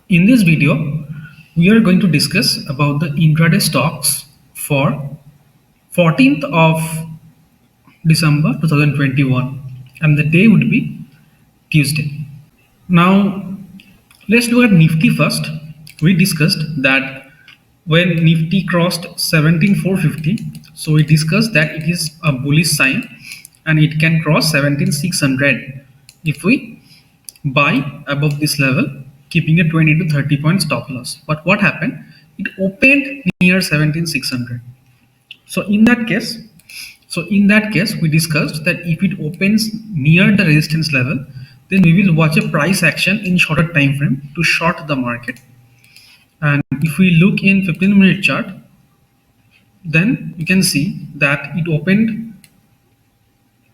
In this video, we are going to discuss about the intraday stocks for 14th of December 2021, and the day would be Tuesday. Now, let's look at Nifty first. We discussed that when Nifty crossed 17,450, so we discussed that it is a bullish sign and it can cross 17,600 if we buy above this level, keeping a 20 to 30 point stop loss. But what happened? It opened near 17,600. So in that case, we discussed that if it opens near the resistance level, then we will watch a price action in shorter time frame to short the market. And if we look in 15-minute chart, then you can see that it opened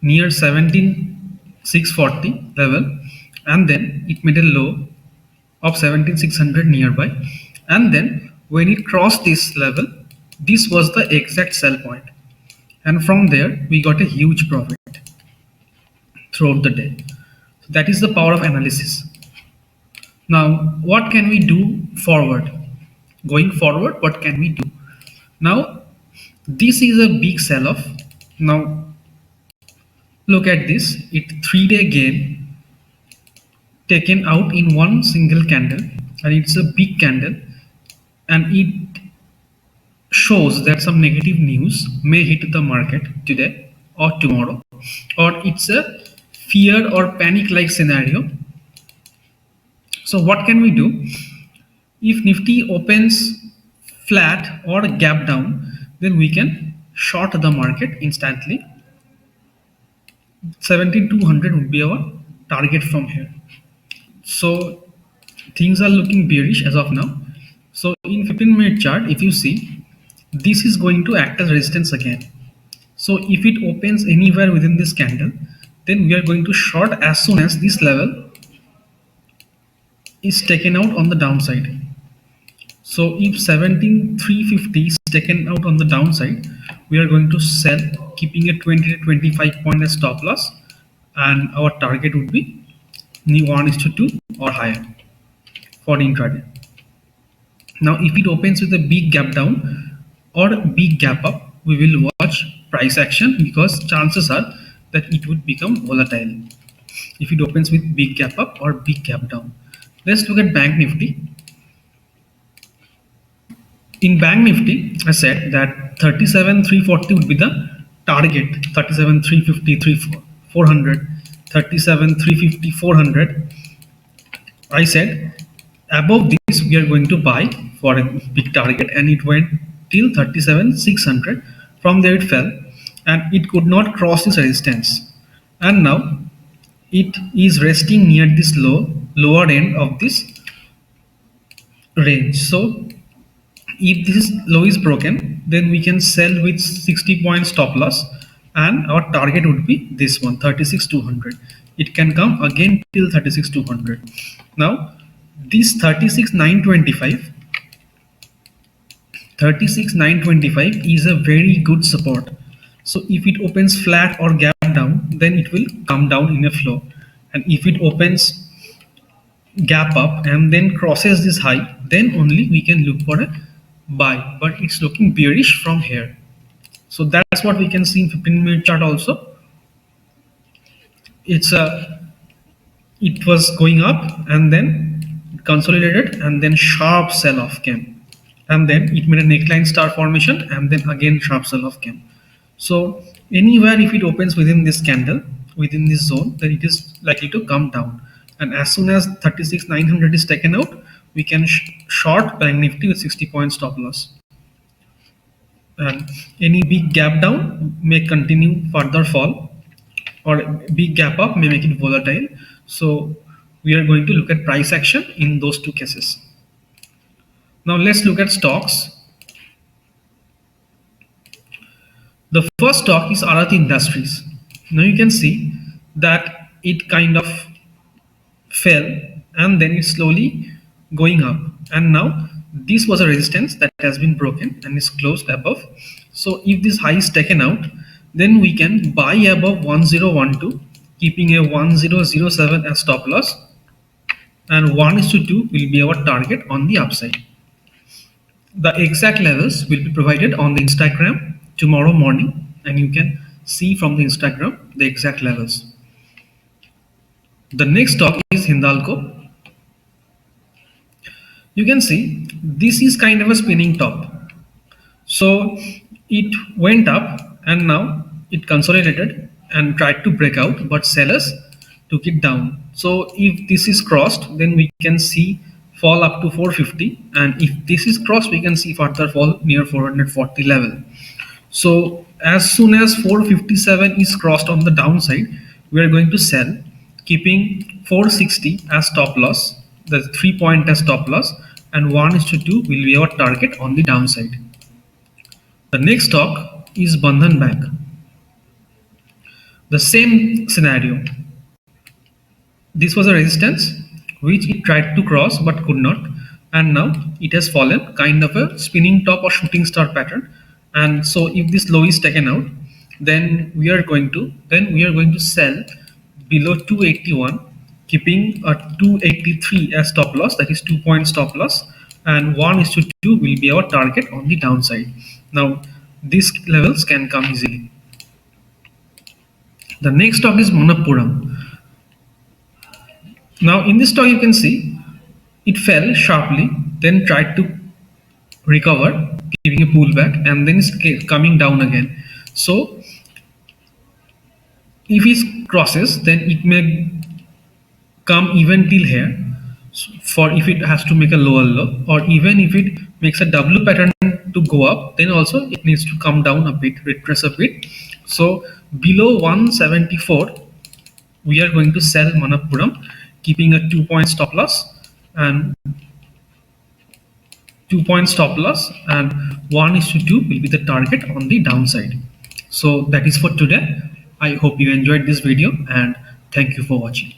near 17,640 level, and then it made a low of 17,600 nearby, and then when it crossed this level, this was the exact sell point, and from there we got a huge profit throughout the day. So that is the power of analysis. Now what can we do forward? Going forward, what can we do? Now this is a big sell off. Now look at this, it 3-day gain taken out in one single candle, and it's a big candle, and it shows that some negative news may hit the market today or tomorrow, or it's a fear or panic like scenario. So what can we do? If Nifty opens flat or gap down, then we can short the market instantly. 17,200 would be our target from here. So things are looking bearish as of now. So in 15-minute chart, if you see, this is going to act as resistance again. So if it opens anywhere within this candle, then we are going to short as soon as this level is taken out on the downside. So if 17,350 is taken out on the downside, we are going to sell, keeping a 20 to 25 point as stop loss, and our target would be 1:2 or higher for intraday. Now if it opens with a big gap down or big gap up, we will watch price action, because chances are that it would become volatile if it opens with big gap up or big gap down. Let's look at Bank Nifty. In Bank Nifty, I said that 37,340 would be the target. 37,350, 400, 37,350, 400. I said above this we are going to buy for a big target, and it went till 37,600. From there it fell and it could not cross this resistance, and now it is resting near this lower end of this range. So if this low is broken, then we can sell with 60 point stop loss, and our target would be this one, 36,200. It can come again till 36,200. Now this 36,925 is a very good support. So if it opens flat or gap down, then it will come down in a flow, and if it opens gap up and then crosses this high, then only we can look for a buy. But it's looking bearish from here. So that's what we can see in 15-minute chart also. It was going up and then consolidated, and then sharp sell off came, and then it made a neckline star formation, and then again sharp sell off came. So anywhere if it opens within this candle, within this zone, then it is likely to come down, and as soon as 36,900 is taken out, we can short Bank Nifty with 60 point stop loss, and any big gap down may continue further fall, or big gap up may make it volatile. So we are going to look at price action in those two cases. Now let's look at stocks. The first stock is Aarti Industries. Now you can see that it kind of fell and then it's slowly going up, and now this was a resistance that has been broken and is closed above. So if this high is taken out, then we can buy above 1012, keeping a 1007 as stop loss, and 1:2 will be our target on the upside. The exact levels will be provided on the Instagram tomorrow morning, and you can see from the Instagram the exact levels. The next stock is Hindalco. You can see this is kind of a spinning top. So it went up and now it consolidated and tried to break out, but sellers took it down. So if this is crossed, then we can see fall up to 450, and if this is crossed, we can see further fall near 440 level. So as soon as 457 is crossed on the downside, we are going to sell, keeping 460 as stop loss, the 3 point as stop loss, and 1:2 will be our target on the downside. The next stock is Bandhan Bank. The same scenario. This was a resistance which it tried to cross but could not, and now it has fallen, kind of a spinning top or shooting star pattern. And so if this low is taken out, then we are going to sell below 281, keeping a 283 as stop loss, that is 2 point stop loss, and 1:2 will be our target on the downside. Now these levels can come easily. The next stock is Manappuram. Now in this stock you can see it fell sharply, then tried to recover, giving a pullback, and then it's coming down again. So if it crosses, then it may come even till here, for if it has to make a lower low, or even if it makes a W pattern to go up, then also it needs to come down a bit, retrace a bit. So below 174 we are going to sell Manappuram, keeping a 2 point stop loss and 2 point stop loss, and 1:2 will be the target on the downside. So that is for today. I hope you enjoyed this video, and thank you for watching.